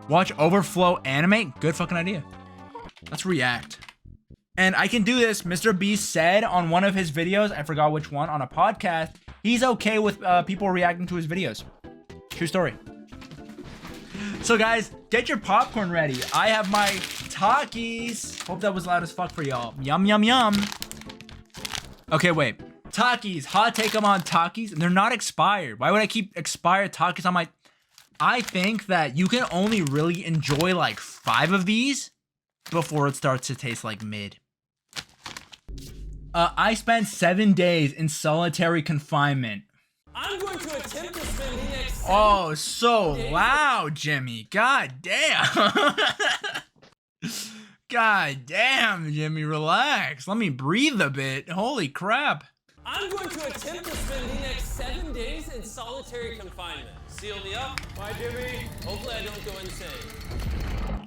Watch overflow animate. Good fucking idea. Let's react. And I can do this. Mr.Beast said on one of his videos, I forgot which one, on a podcast, he's okay with people reacting to his videos. True story. So guys, get your popcorn ready. I have my Takis. Hope that was loud as fuck for y'all. Yum, yum, yum. Okay, wait. Takis. Hot take them on Takis. They're not expired. Why would I keep expired Takis on my... I think that you can only really enjoy like 5 of these before it starts to taste like mid. I spent 7 days in solitary confinement. I'm going to attempt to spend the next... Oh, so loud, Jimmy. God damn. God damn, Jimmy, relax. Let me breathe a bit. Holy crap. I'm going to attempt to spend the next 7 days in solitary confinement. Seal me up. Bye, Jimmy. Hopefully I don't go insane.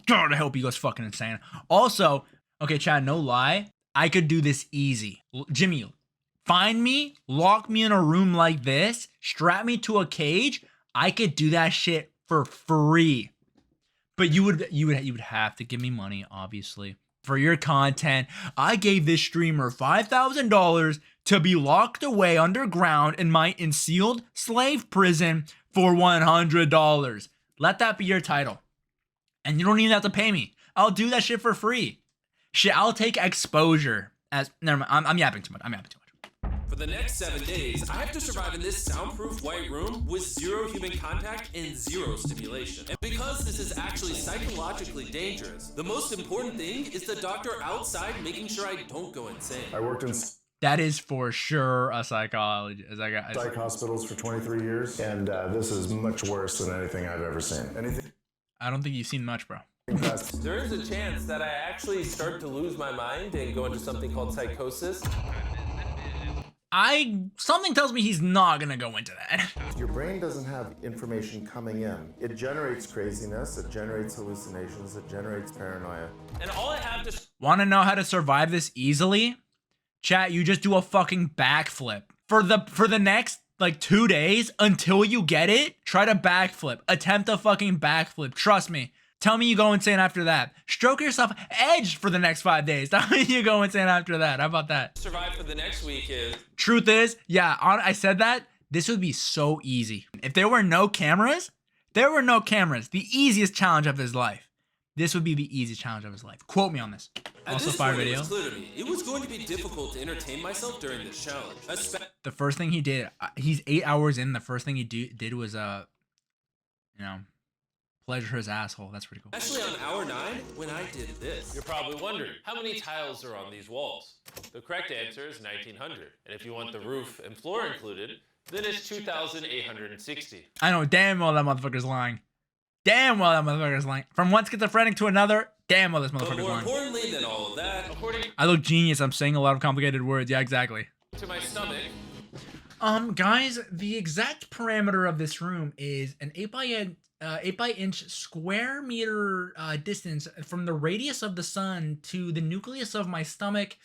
God, I hope he goes fucking insane. Also, okay, Chad, no lie. I could do this easy. Jimmy, find me, lock me in a room like this, strap me to a cage. I could do that shit for free. But you would have to give me money, obviously, for your content. I gave this streamer $5,000 to be locked away underground in my unsealed slave prison for $100. Let that be your title. And you don't even have to pay me. I'll do that shit for free. Shit, I'll take exposure as... Never mind, I'm yapping too much. I'm yapping too much. For the next 7 days, I have to survive in this soundproof white room with 0 human contact and 0 stimulation. And because this is actually psychologically dangerous, the most important thing is the doctor outside making sure I don't go insane. I worked in That is for sure a psych hospitals for 23 years, and this is much worse than anything I've ever seen. I don't think you've seen much, bro. There is a chance that I actually start to lose my mind and go into something called psychosis. Something tells me he's not gonna go into that. Your brain doesn't have information coming in. It generates craziness, it generates hallucinations, it generates paranoia. And all I have to... Wanna know how to survive this easily? Chat, you just do a fucking backflip. For the next, like, 2 days, until you get it, try to backflip. Attempt a fucking backflip. Trust me. Tell me you go insane after that. Stroke yourself edged for the next 5 days. Tell me you go insane after that. How about that? Survive for the next week is... Truth is, yeah, I said that. This would be so easy. If there were no cameras, the easiest challenge of his life. This would be the easiest challenge of his life. Quote me on this. Also, fire video. It was clear to me, it was going to be difficult to entertain myself during this challenge. The first thing he did, he's 8 hours in. The first thing he did was, you know, pleasure his asshole. That's pretty cool. Especially on hour 9, when I did this. You're probably wondering, how many tiles are on these walls? The correct answer is 1,900. And if you want the roof and floor included, then it's 2,860. I know damn well that motherfucker's lying. Damn well that motherfucker's lying. From one schizophrenic to another, damn well this motherfucker's lying. But more importantly than all of that, according I look genius. I'm saying a lot of complicated words. Yeah, exactly. to my stomach, guys, the exact parameter of this room is an 8 by inch square meter distance from the radius of the sun to the nucleus of my stomach.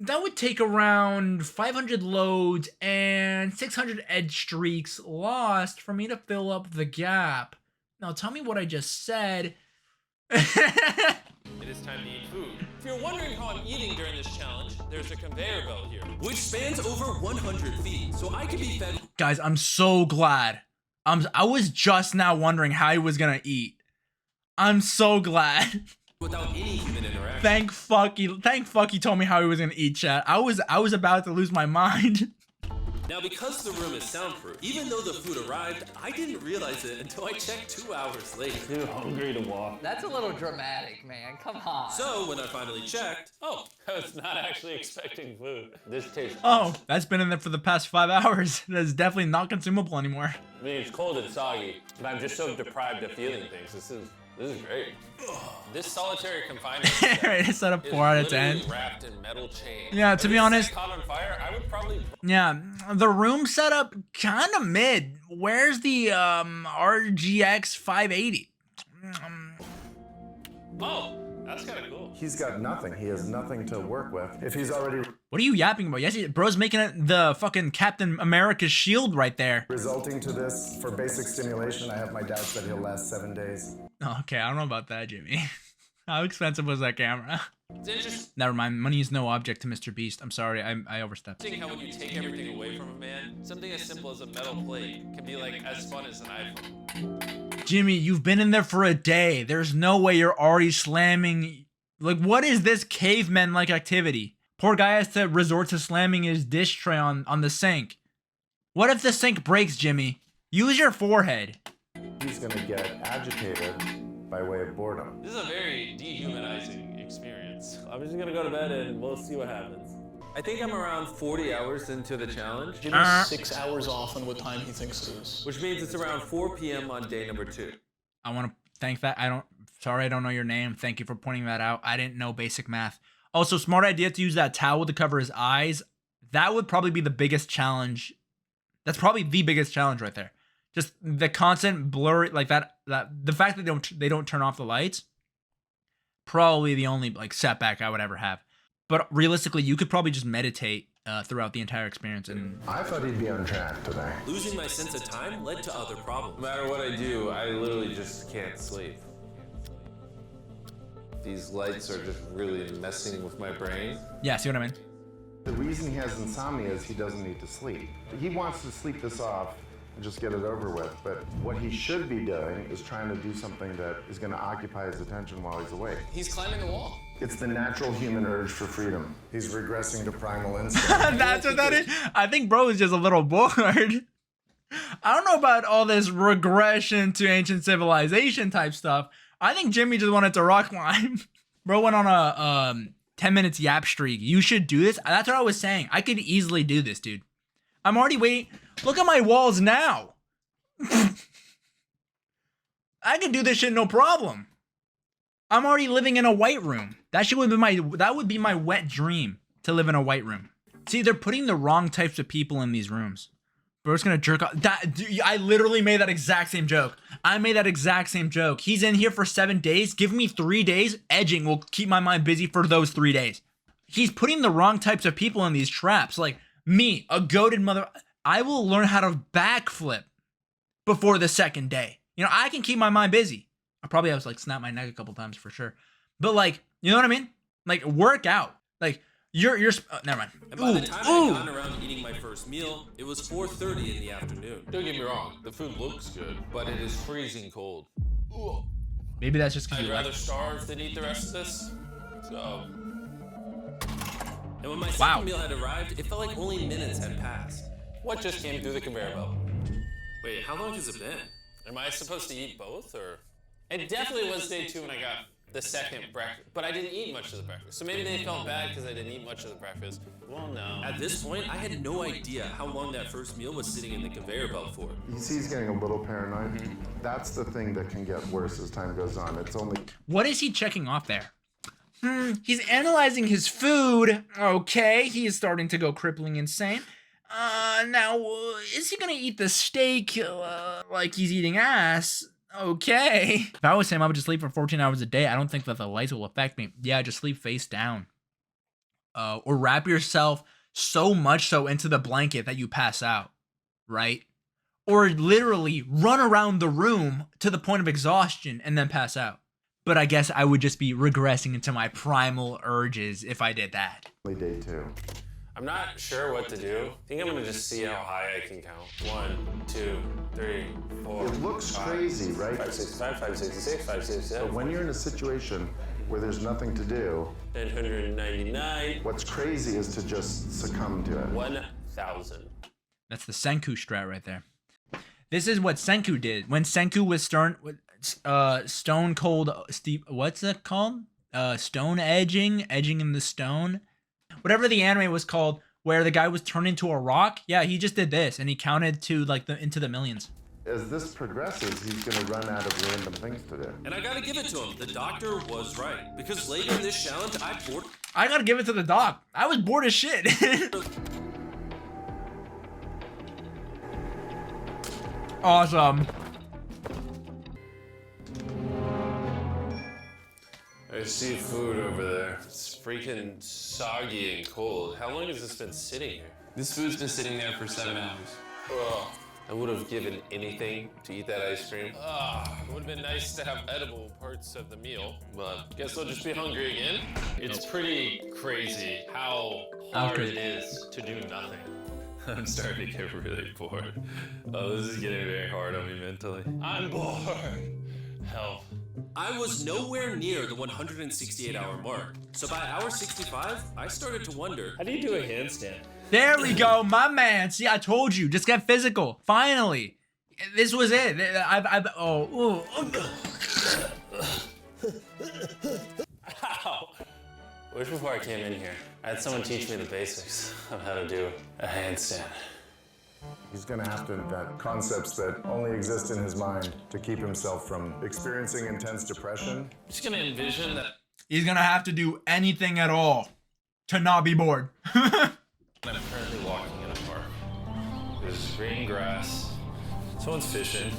That would take around 500 loads and 600 edge streaks lost for me to fill up the gap. Now tell me what I just said. it is time to eat food. If you're wondering how I'm eating during this challenge, there's a conveyor belt here, which spans over 100 feet, so I can be fed. Guys, I'm so glad. I was just now wondering how he was gonna eat. I'm so glad. Without any human interaction. Thank fuck he told me how he was gonna eat, chat. I was about to lose my mind. Now, because the room is soundproof, even though the food arrived, I didn't realize it until I checked 2 hours later. Too hungry to walk. That's a little dramatic, man. Come on. So, when I finally checked, oh, I was not actually expecting food. This tastes... Oh, that's been in there for the past 5 hours. That's definitely not consumable anymore. I mean, it's cold and soggy, but I'm just so deprived of feeling things. This is great. This solitary confinement Right, set up 4 out of 10. Wrapped in metal chains. Yeah, to be honest. Caught on fire, I would probably... Yeah, the room setup kind of mid. Where's the RGX 580? Oh, That's kind of cool. He's got nothing. He has nothing to work with. If he's already What are you yapping about? Yes, bro's making it the fucking Captain America's shield right there. resulting to this for basic stimulation, I have my doubts that he'll last 7 days. Oh, okay, I don't know about that, Jimmy. How expensive was that camera? It's interesting Never mind. Money is no object to Mr. Beast. I'm sorry, I overstepped. how when you take everything away from a man, something as simple as a metal plate can be like as fun as an iPhone. Jimmy, you've been in there for a day. There's no way you're already slamming. Like, what is this caveman-like activity? Poor guy has to resort to slamming his dish tray on the sink. What if the sink breaks, Jimmy? Use your forehead. He's gonna get agitated by way of boredom. This is a very dehumanizing experience. I'm just gonna go to bed and we'll see what happens. I think I'm around 40 hours into the challenge, Jimmy's 6 hours off on what time he thinks it is. which means it's around 4 p.m. on day number 2. I want to thank that. Sorry, I don't know your name. Thank you for pointing that out. I didn't know basic math. Also, smart idea to use that towel to cover his eyes. That would probably be the biggest challenge. That's probably the biggest challenge right there. Just the constant blurry, like that the fact that they don't turn off the lights. Probably the only like setback I would ever have. But realistically, you could probably just meditate throughout the entire experience. And I thought he'd be on track today. Losing my sense of time led to other problems. No matter what I do, I literally just can't sleep. These lights are just really messing with my brain. yeah, see what I mean? The reason he has insomnia is he doesn't need to sleep. He wants to sleep this off and just get it over with. But what he should be doing is trying to do something that is going to occupy his attention while he's awake. He's climbing the wall. It's the natural human urge for freedom. He's regressing to primal instinct. That's what that is. I think bro is just a little bored. I don't know about all this regression to ancient civilization type stuff. I think Jimmy just wanted to rock climb. Bro went on a 10 minutes yap streak. You should do this. That's what I was saying. I could easily do this, dude. I'm already waiting. Look at my walls now. I can do this shit no problem. I'm already living in a white room. That would be my wet dream, to live in a white room. See, they're putting the wrong types of people in these rooms. Bro's gonna jerk off. I literally made that exact same joke. I made that exact same joke. He's in here for 7 days. Give me 3 days. Edging will keep my mind busy for those 3 days. He's putting the wrong types of people in these traps. Like me, a goated mother. I will learn how to backflip before the second day. You know, I can keep my mind busy. I probably have to like snap my neck a couple times for sure. But like, you know what I mean? Like work out. Like you're never mind. And by the time I got around eating my first meal, it was 4:30 in the afternoon. Don't get me wrong, the food looks good, But it is freezing cold. Ooh, Maybe that's just because I'd you rather starve than eat the rest of this. So, And when my second Wow. meal had arrived, it felt like only minutes had passed. what just came through the conveyor belt? Wait, how long has it been? Am I supposed to eat both, or? It definitely was day 2 when I got the second breakfast, but I didn't eat much of the breakfast. So maybe they felt bad because I didn't eat much of the breakfast. Well, no. At this point, I had no idea how long that first meal was sitting in the conveyor belt for. You see he's getting a little paranoid. That's the thing that can get worse as time goes on. It's only What is he checking off there? He's analyzing his food. Okay, he is starting to go crippling insane. Now, is he gonna eat the steak like he's eating ass? Okay. If I was him, I would just sleep for 14 hours a day. I don't think that the lights will affect me. Yeah, just sleep face down. Or wrap yourself so much so into the blanket that you pass out, right? Or literally run around the room to the point of exhaustion and then pass out. But I guess I would just be regressing into my primal urges if I did that. day 2. I'm not sure what to do. I think I'm gonna just see how high I can count. 1, 2, 3, 4. It looks crazy, right? 565, 566, 567. But when you're in a situation where there's nothing to do, 999. what's crazy is to just succumb to it. 1,000. That's the Senku strat right there. This is what Senku did. When Senku was stone cold Steve, what's it called? Stone edging in the stone. Whatever the anime was called, where the guy was turned into a rock. Yeah, he just did this and he counted to like into the millions. As this progresses, he's going to run out of random things to do. And I gotta give it to him, the doctor was right. Because later in this challenge, I gotta give it to the doc. I was bored as shit. Awesome. I see food over there. It's freaking soggy and cold. How long has this been sitting here? This food's been sitting there for 7 hours. Oh, I would have given anything to eat that ice cream. It would have been nice to have edible parts of the meal, but guess I'll just be hungry again. It's pretty crazy how hard it is to do nothing. I'm starting to get really bored. Oh, this is getting very hard on me mentally. I'm bored. Help. I was nowhere near the 168-hour mark, so by hour 65, I started to wonder. How do you do a handstand? There we go, my man. See, I told you. Just get physical. Finally. This was it. Ow. Wish before I came in here, I had someone teach me the basics of how to do a handstand. He's gonna have to invent concepts that only exist in his mind to keep himself from experiencing intense depression. I'm just gonna envision that He's gonna have to do anything at all to not be bored. I'm currently walking in a park. There's green grass. Someone's fishing.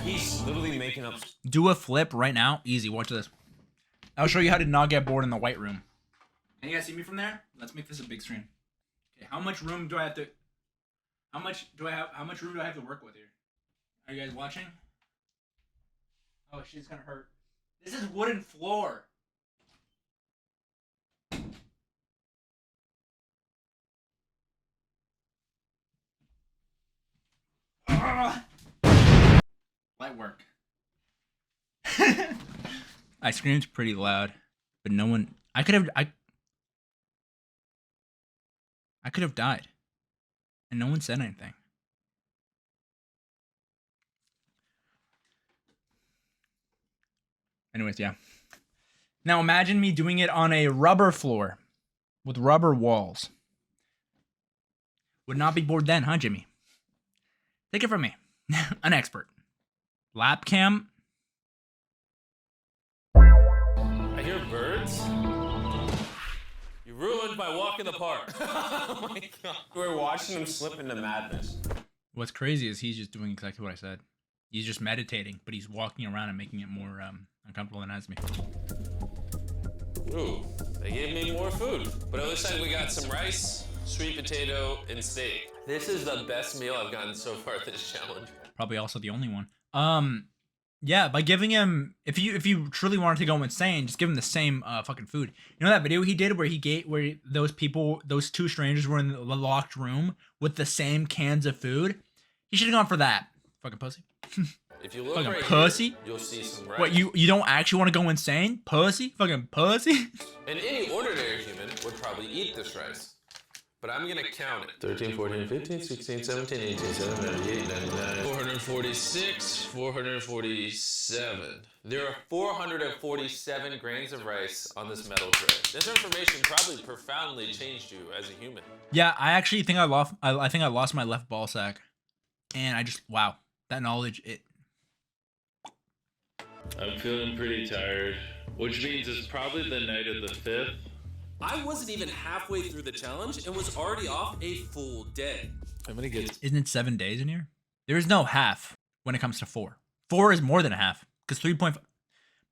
He's literally making up. Do a flip right now. Easy. Watch this. I'll show you how to not get bored in the white room. Can you guys see me from there? Let's make this a big screen. Okay, how much room do I have to? How much room do I have to work with here? Are you guys watching? Oh, shit's gonna hurt. This is wooden floor. Light work. I screamed pretty loud, but no one. I could have died, and no one said anything. Anyways, yeah. Now imagine me doing it on a rubber floor with rubber walls. Would not be bored then, huh, Jimmy? Take it from me, an expert. Lap cam. I hear birds. You ruined my walk in the park. Oh my god. We're watching him slip into madness. What's crazy is he's just doing exactly what I said. He's just meditating, but he's walking around and making it more uncomfortable than it has to be. Ooh, they gave me more food. But it looks like we got some rice, sweet potato, and steak. This is the best meal I've gotten so far this challenge. Probably also the only one. Yeah, by giving him, if you truly wanted to go insane, just give him the same fucking food. You know that video he did where those two strangers were in the locked room with the same cans of food? He should have gone for that. Fucking pussy. If you look Fucking right pussy. here, you'll see some rice. What, you don't actually want to go insane? Pussy? Fucking pussy? And any ordinary human would probably eat this rice. But I'm gonna count it. 13, 14, 15, 16, 17, 18, 17, 98, 99, 446, 447. There are 447 grains of rice on this metal tray. This information probably profoundly changed you as a human. Yeah, I actually think I lost my left ball sack. And I just, wow. That knowledge, I'm feeling pretty tired, which means it's probably the night of the 5th. I wasn't even halfway through the challenge and was already off a full day. I'm gonna get. Isn't it 7 days in here? There is no half when it comes to 4. 4 is more than a half. Because 3.5.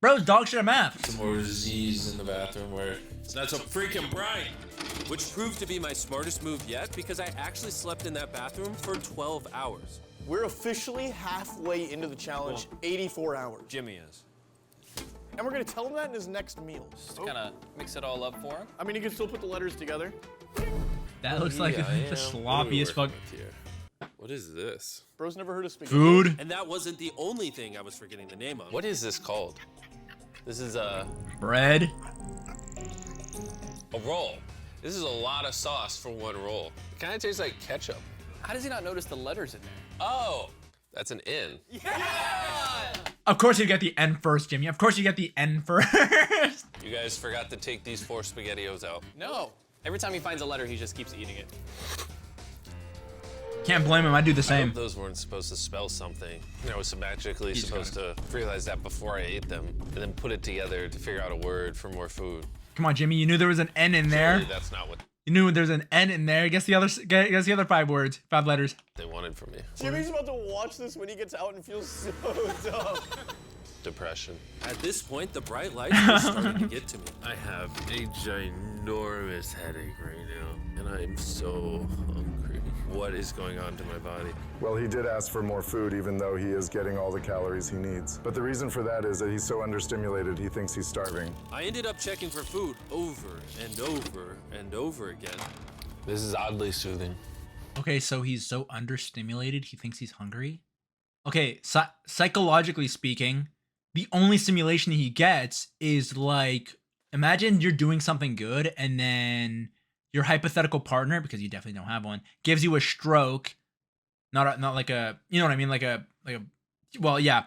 Bro, it's dog shit at math. Some more Z's in the bathroom where it's not so freaking bright. Which proved to be my smartest move yet because I actually slept in that bathroom for 12 hours. We're officially halfway into the challenge, 84 hours. Jimmy is. And we're gonna tell him that in his next meal. Just kind of mix it all up for him. I mean, he can still put the letters together. That looks like the sloppiest fuck. What is this? Bro's never heard of spaghetti. Food. And that wasn't the only thing I was forgetting the name of. What is this called? This is a Bread. roll. This is a lot of sauce for one roll. It kind of tastes like ketchup. How does he not notice the letters in there? Oh, that's an N. Of course you get the N first, Jimmy. Of course you get the N first. You guys forgot to take these 4 SpaghettiOs out. No. Every time he finds a letter, he just keeps eating it. Can't blame him. I do the I same. hope those weren't supposed to spell something. I was magically supposed to realize that before I ate them, and then put it together to figure out a word for more food. Come on, Jimmy. You knew there was an N in there. Surely that's not what You knew there's an N in there. Guess the other 5 words, 5 letters. they wanted from me. Jimmy's about to watch this when he gets out and feels so dumb. depression. At this point, the bright lights were starting to get to me. I have a ginormous headache right now, and I'm so hungry. What is going on to my body? Well, he did ask for more food, even though he is getting all the calories he needs. But the reason for that is that he's so understimulated, he thinks he's starving. I ended up checking for food over and over and over again. This is oddly soothing. Okay, so he's so understimulated, he thinks he's hungry. Okay, psychologically speaking, the only stimulation he gets is like, imagine you're doing something good and then your hypothetical partner, because you definitely don't have one, gives you a stroke. Not like a, you know what I mean? Like a, well, yeah.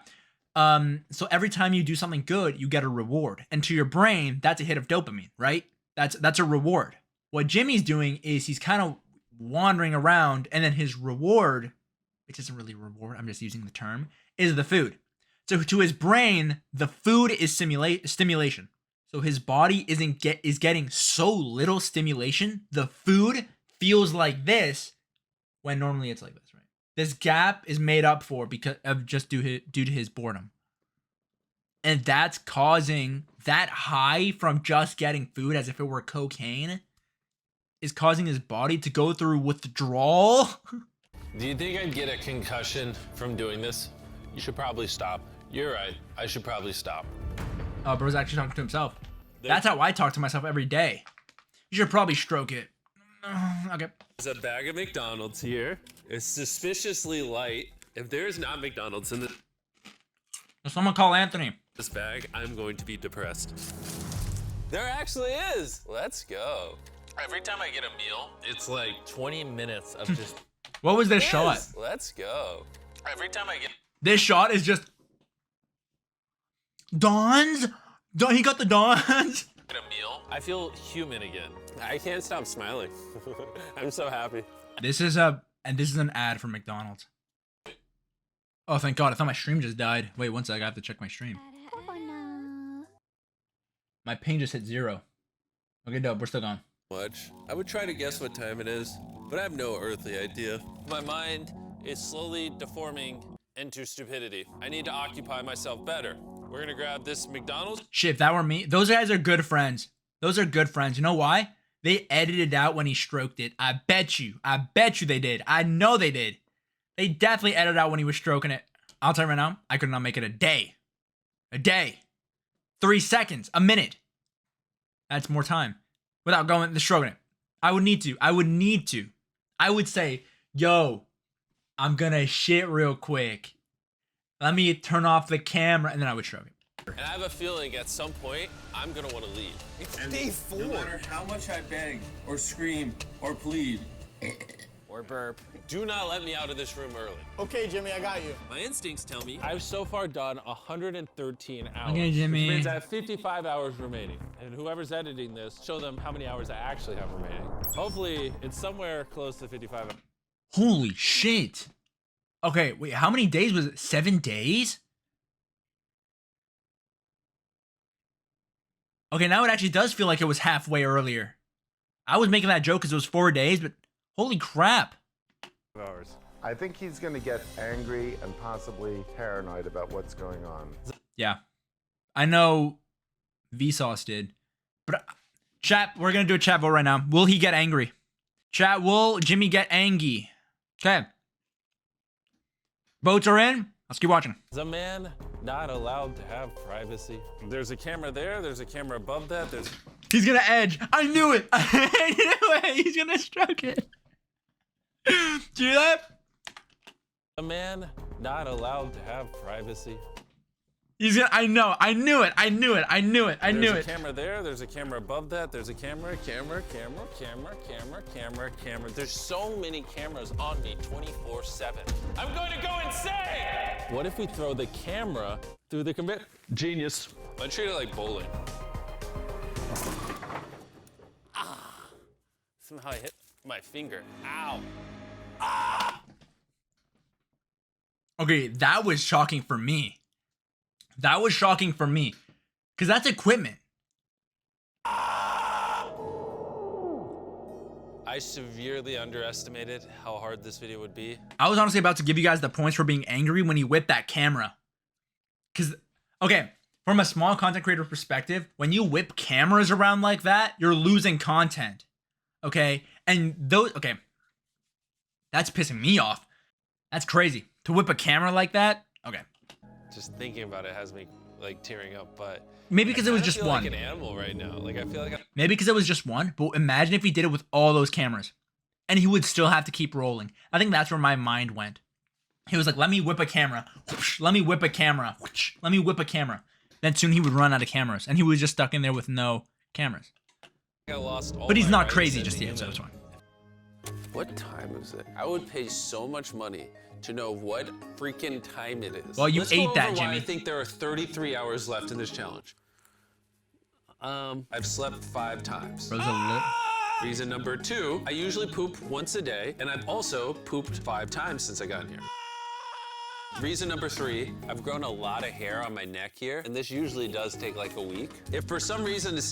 So every time you do something good, you get a reward. And to your brain, that's a hit of dopamine, right? That's a reward. What Jimmy's doing is he's kind of wandering around, and then his reward, which isn't really reward, I'm just using the term, is the food. So to his brain, the food is stimulation. So his body is getting so little stimulation, the food feels like this when normally it's like this, right? This gap is made up for because of just due to his boredom. And that's causing that high from just getting food as if it were cocaine is causing his body to go through withdrawal. Do you think I'd get a concussion from doing this? You should probably stop. You're right. I should probably stop. Oh, bro's actually talking to himself. That's how I talk to myself every day. You should probably stroke it. Okay. There's a bag of McDonald's here. It's suspiciously light. If there's not McDonald's in Someone call Anthony. this bag, I'm going to be depressed. There actually is. Let's go. Every time I get a meal, it's like 20 minutes of just. What was this shot? Let's go. Every time I get This shot is just Don's. He got the Don's. a meal, I feel human again. I can't stop smiling. I'm so happy. This is an ad for McDonald's. Oh, thank God! I thought my stream just died. Wait, one sec. I have to check my stream. My ping just hit 0. Okay, dope. We're still gone. Much. I would try to guess what time it is, but I have no earthly idea. My mind is slowly deforming into stupidity. I need to occupy myself better. We're gonna grab this McDonald's. Shit, if that were me, those guys are good friends. Those are good friends. You know why? They edited out when he stroked it. I bet you they did. I know they did. They definitely edited out when he was stroking it. I'll tell you right now, I could not make it a day. 3 seconds, a minute. That's more time without going the stroking it. I would need to. I would say, yo, I'm gonna shit real quick. Let me turn off the camera, and then I would stroke it. And I have a feeling at some point, I'm gonna want to leave. It's day 4. No matter how much I beg or scream or plead, Or burp. Do not let me out of this room early. Okay, Jimmy, I got you. My instincts tell me I've so far done 113 hours. Okay, Jimmy. Which means I have 55 hours remaining. And whoever's editing this, show them how many hours I actually have remaining. Hopefully, it's somewhere close to 55. Holy shit. Okay, wait, how many days was it? 7 days? Okay, now it actually does feel like it was halfway earlier. I was making that joke because it was 4 days, but holy crap. Hours. I think he's going to get angry and possibly paranoid about what's going on. Yeah. I know Vsauce did. But chat, we're going to do a chat vote right now. Will he get angry? Chat, will Jimmy get angry? Okay. Votes are in. Let's keep watching. Is a man not allowed to have privacy? There's a camera there, there's a camera above that, there's... He's going to edge. I knew it. I knew it. He's going to stroke it. Do you hear that? A man not allowed to have privacy. He's gonna, I know. I knew it. There's a camera there, there's a camera above that, there's a camera. There's so many cameras on me 24/7. I'm going to go insane! What if we throw the camera through the conveyor? Genius. I treat it like bowling. Somehow I hit my finger. Ow. Okay, that was shocking for me. Because that's equipment. I severely underestimated how hard this video would be. I was honestly about to give you guys the points for being angry when he whipped that camera. Because, okay, from a small content creator perspective, when you whip cameras around like that, you're losing content. Okay? And those, okay, that's pissing me off. That's crazy. To whip a camera like that, okay. Just thinking about it has me like tearing up, but Maybe because it was just feel one. like an animal right now. Like I feel like Maybe because it was just one, but imagine if he did it with all those cameras. And he would still have to keep rolling. I think that's where my mind went. He was like, let me whip a camera. Whoosh, let me whip a camera. Whoosh, let me whip a camera. Then soon he would run out of cameras. And he was just stuck in there with no cameras. I lost all But he's my not rights crazy as just a yet, so human. it's fine. What time is it? I would pay so much money to know what freaking time it is. Well, you Let's ate go that, over why Jimmy. I think there are 33 hours left in this challenge. I've slept 5 times. Bro's a lit. Reason number 2, I usually poop once a day, and I've also pooped 5 times since I got here. Reason number 3, I've grown a lot of hair on my neck here, and this usually does take like a week. If for some reason it's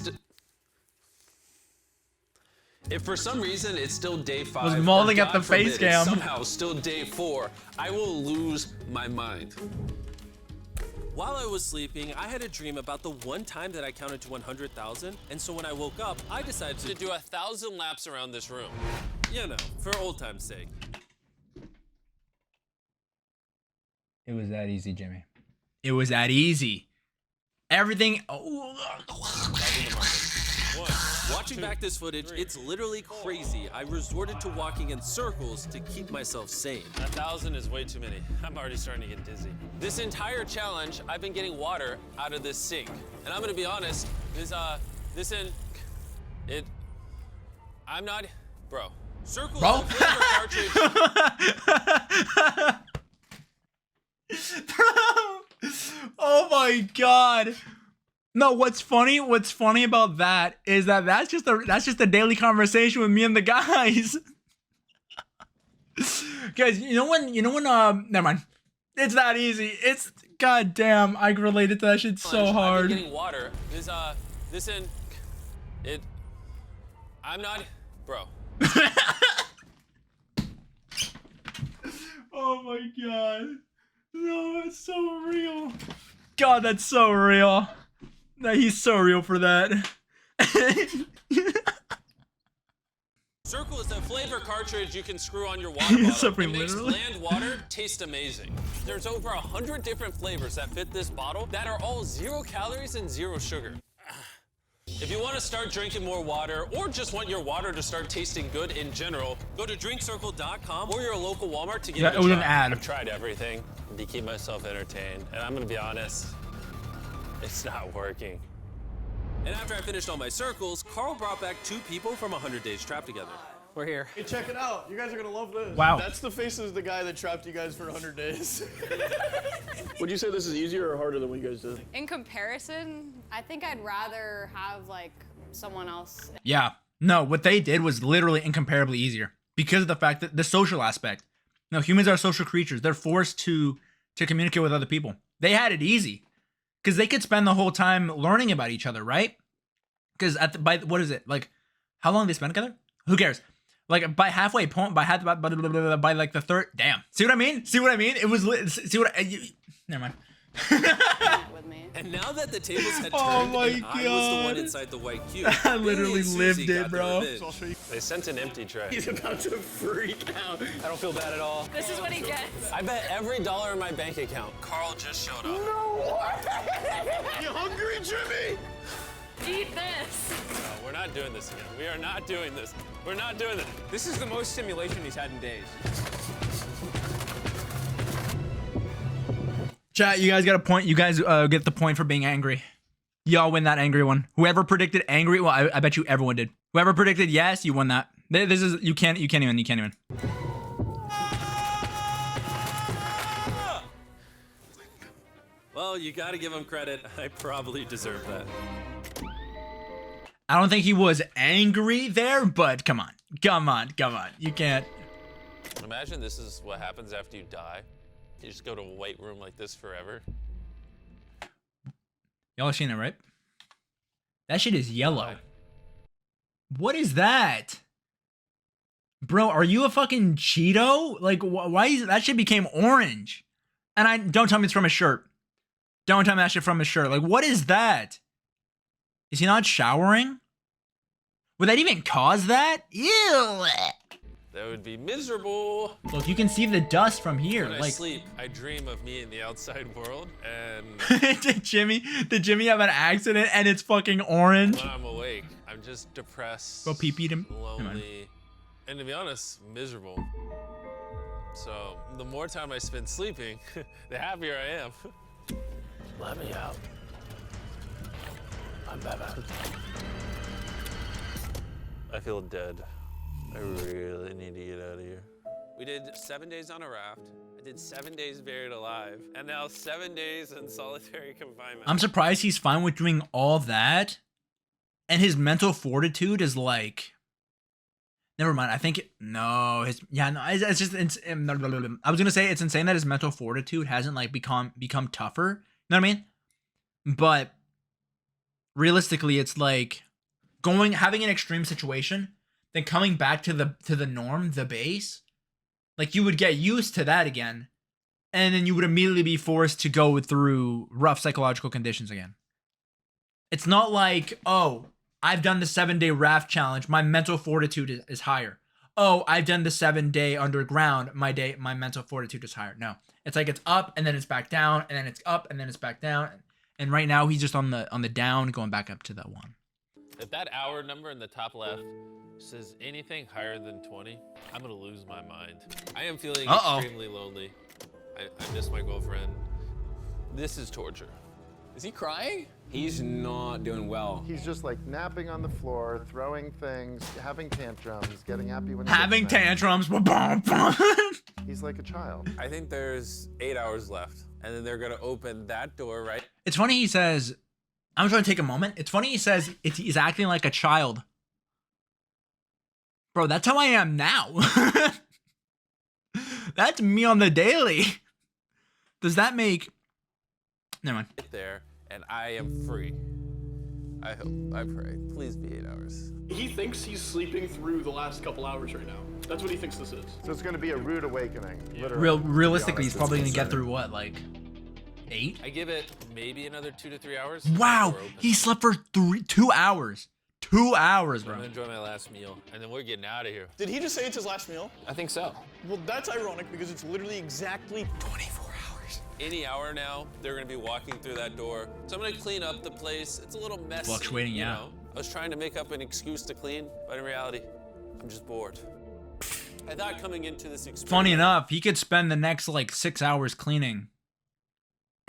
still day 5, Was or mauling at God the face forbid, it's cam. somehow still day 4, I will lose my mind. While I was sleeping, I had a dream about the one time that I counted to 100,000, and so when I woke up, I decided To do 1,000 laps around this room. you know, for old time's sake. It was that easy, Jimmy. It was that easy. Everything. Oh. Watching back this footage, it's literally crazy. I resorted to walking in circles to keep myself sane. 1,000 is way too many. I'm already starting to get dizzy. This entire challenge, I've been getting water out of this sink. And I'm gonna be honest, I'm not, bro. Circles Bro. of flavor cartridge. Oh my god. No, what's funny about that is that's just a daily conversation with me and the guys. Guys, you know when never mind. It's that easy. It's goddamn, I related to that shit so I've hard. been getting water. I'm not, bro. Oh my god. No, it's so real. God, that's so real. No, he's so real for that. Circle is a flavor cartridge you can screw on your water bottle. Suffering It makes literally. bland water taste amazing. There's over 100 different flavors that fit this bottle that are all 0 calories and 0 sugar. If you want to start drinking more water or just want your water to start tasting good in general, Go to drinkcircle.com or your local Walmart to give That it a was try. an ad. I've tried everything to keep myself entertained, and I'm gonna be honest, it's not working. And after I finished all my circles, Carl brought back 2 people from 100 Days Trapped Together. We're here. Hey, check it out. You guys are gonna love this. Wow. That's the face of the guy that trapped you guys for 100 days. Would you say this is easier or harder than what you guys did? In comparison, I think I'd rather have like someone else. Yeah. No, what they did was literally incomparably easier because of the fact that the social aspect. No, humans are social creatures. They're forced to communicate with other people. They had it easy because they could spend the whole time learning about each other, right? Because by what is it like? How long they spend together? Who cares? Like by halfway point, by like the third. Damn. See what I mean? See what I mean? It was. See what? Never mind. With me. And now that the tables had turned Oh my and I was the God. one inside the white cube, I literally Billy and lived Susie it, got bro. their revenge. They sent an empty tray. He's about to freak out. I don't feel bad at all. This is what he gets. I bet every dollar in my bank account. Carl just showed up. You hungry, Jimmy? Eat this. No, we're not doing this again. We are not doing this. We're not doing this. This is the most stimulation he's had in days. Chat, you guys got a point. You guys get the point for being angry. Y'all win that angry one. Whoever predicted angry, well, I bet you everyone did. Whoever predicted yes, you won that. This is you can't even. Well, you gotta give him credit. I probably deserve that. I don't think he was angry there, but come on. You can't. Imagine this is what happens after you die. You just go to a white room like this forever. Y'all have seen it, right? That shit is yellow. What is that? Bro, are you a fucking Cheeto? Like, why is that shit became orange? And don't tell me it's from a shirt. Don't tell me that shit from his shirt. Like, what is that? Is he not showering? Would that even cause that? Ew. That would be miserable. Look, you can see the dust from here. When I Like, sleep, I dream of me in the outside world, and did Jimmy have an accident and it's fucking orange? when I'm awake, I'm just depressed, Go pee-peed him. lonely, and to be honest, miserable. So the more time I spend sleeping, the happier I am. Let me out. I'm Batman. I feel dead. I really need to get out of here. We did 7 days on a raft. I did 7 days buried alive, and now 7 days in solitary confinement. I'm surprised he's fine with doing all that. And his mental fortitude is like, never mind. I think, no, it's just, I was going to say it's insane that his mental fortitude hasn't like become tougher. You know what I mean? But realistically, it's like having an extreme situation, then coming back to the norm, the base, like you would get used to that again. And then you would immediately be forced to go through rough psychological conditions again. It's not like, oh, I've done the 7-day raft challenge. My mental fortitude is higher. Oh, I've done the 7-day underground. My mental fortitude is higher. No, it's like it's up and then it's back down and then it's up and then it's back down. And right now he's just on the down, going back up to that one. If that hour number in the top left says anything higher than 20, I'm gonna lose my mind. I am feeling extremely lonely. I miss my girlfriend. This is torture. Is he crying? He's not doing well. He's just like napping on the floor, throwing things, having tantrums, getting happy when having tantrums. He's like a child. I think there's 8 hours left, and then they're gonna open that door, right? It's funny he says, I'm trying to take a moment. It's funny he says he's acting like a child. Bro, that's how I am now. That's me on the daily. Does that make... Never mind. There, and I am free. I hope, I pray. Please be 8 hours. He thinks he's sleeping through the last couple hours right now. That's what he thinks this is. So it's going to be a rude awakening. Literally. Realistically, he's probably going to get through what, like 8? I give it maybe another 2 to 3 hours. Wow, he slept for 2 hours. 2 hours, bro. I'm gonna enjoy my last meal, and then we're getting out of here. Did he just say it's his last meal? I think so. Well, that's ironic because it's literally exactly 24 hours. Any hour now, they're gonna be walking through that door. So I'm gonna clean up the place. It's a little messy. Fluctuating, you yeah. know? I was trying to make up an excuse to clean, but in reality, I'm just bored. I thought coming into this experience... Funny enough, he could spend the next like 6 hours cleaning.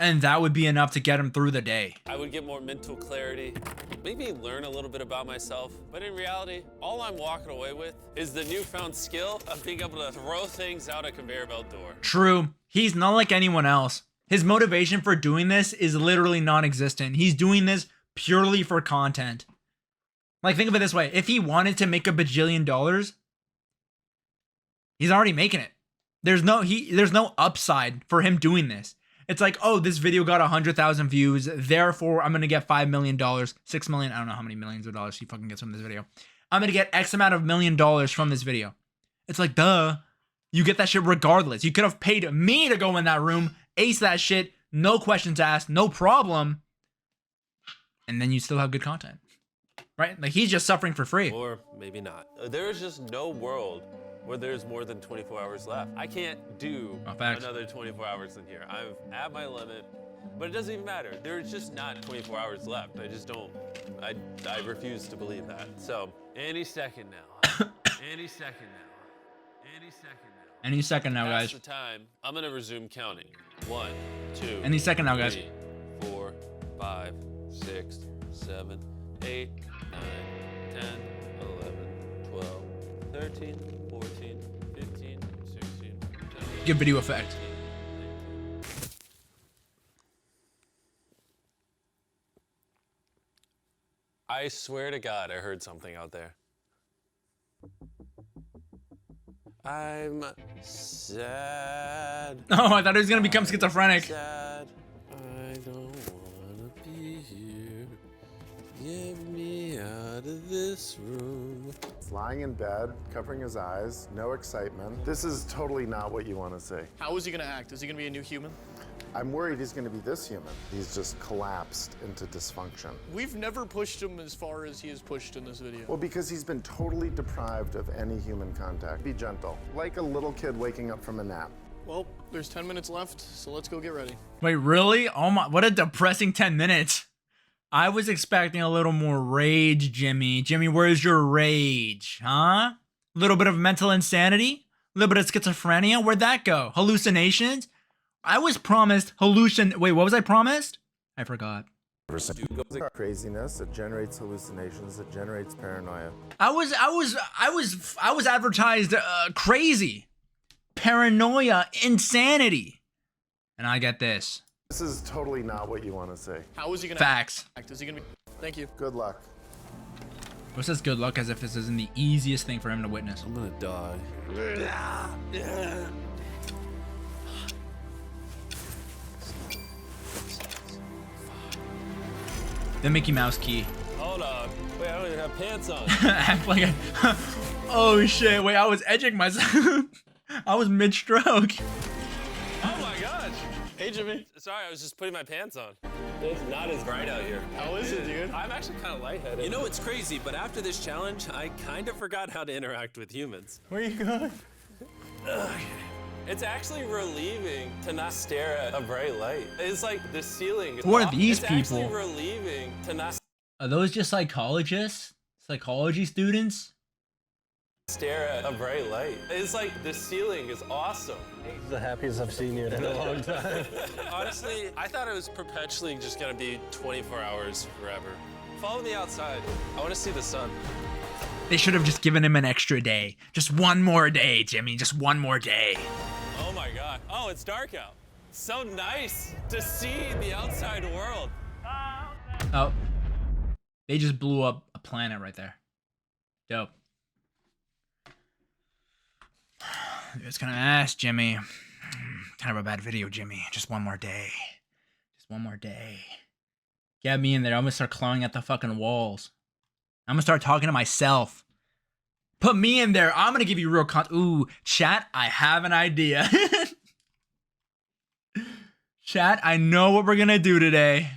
And that would be enough to get him through the day. I would get more mental clarity, maybe learn a little bit about myself. But in reality, all I'm walking away with is the newfound skill of being able to throw things out a conveyor belt door. True. He's not like anyone else. His motivation for doing this is literally non-existent. He's doing this purely for content. Like, think of it this way. If he wanted to make $1 bajillion, he's already making it. There's no upside for him doing this. It's like, oh, this video got 100,000 views, therefore I'm gonna get $5 million, 6 million. I don't know how many millions of dollars he fucking gets from this video. I'm gonna get X amount of $1 million from this video. It's like, duh, you get that shit regardless. You could have paid me to go in that room, ace that shit, no questions asked, no problem, and then you still have good content, right? Like, he's just suffering for free. Or maybe not. There is just no world where there's more than 24 hours left. I can't do another 24 hours in here. I'm at my limit, but it doesn't even matter. There's just not 24 hours left. I just don't, I refuse to believe that. So, any second now, any second now, any second now. Any second now, guys. That's the time. I'm gonna resume counting. 1, 2, Any second now, guys. 3, 4, 5, 6, 7, 8, 9, 10, 11, 12, 13, 14, 15, 16, 17, Give video effect. 18. I swear to God, I heard something out there. I'm sad. Oh, I thought he was gonna become schizophrenic. Sad. I don't wanna be here. Get me out of this room. He's lying in bed, covering his eyes, no excitement. This is totally not what you want to see. How is he gonna act? Is he gonna be a new human? I'm worried he's going to be this human. He's just collapsed into dysfunction. We've never pushed him as far as he is pushed in this video. Well, because he's been totally deprived of any human contact. Be gentle, like a little kid waking up from a nap. Well, there's 10 minutes left, so let's go get ready. Wait, really? Oh my, what a depressing 10 minutes. I was expecting a little more rage, Jimmy. Jimmy, where's your rage, huh? A little bit of mental insanity? A little bit of schizophrenia? Where'd that go? Hallucinations? I was promised Wait, what was I promised? I forgot. Craziness, it generates hallucinations, it generates paranoia. I was advertised crazy. Paranoia, insanity. And I get this. This is totally not what you want to say. How is he gonna Facts. act? Is he gonna be? Thank you. Good luck. Who says good luck as if this isn't the easiest thing for him to witness? I'm gonna die. The Mickey Mouse key. Hold on. Wait, I don't even have pants on. Act like oh shit, wait, I was edging myself. I was mid-stroke. Oh my gosh. Hey, Jimmy. Sorry, I was just putting my pants on. It's not as bright out here. How is it, dude? I'm actually kind of lightheaded. You know what's crazy, but after this challenge, I kind of forgot how to interact with humans. Where are you going? It's actually relieving to not stare at a bright light. It's like the ceiling. Who are these it's people? It's actually relieving to not Are those just psychologists? Psychology students? stare at a bright light. It's like the ceiling is awesome. It's the happiest I've seen you in a long time. Honestly, I thought it was perpetually just gonna be 24 hours forever. Follow me outside. I want to see the sun. They should have just given him an extra day. Just one more day, Jimmy. Just one more day. Oh my God. Oh, it's dark out. So nice to see the outside world. Oh. They just blew up a planet right there. Dope. It's kind of ass, Jimmy. Kind of a bad video, Jimmy. Just one more day. Just one more day. Get me in there. I'm gonna start clawing at the fucking walls. I'm gonna start talking to myself. Put me in there. I'm gonna give you real Ooh, chat, I have an idea. Chat, I know what we're gonna do today.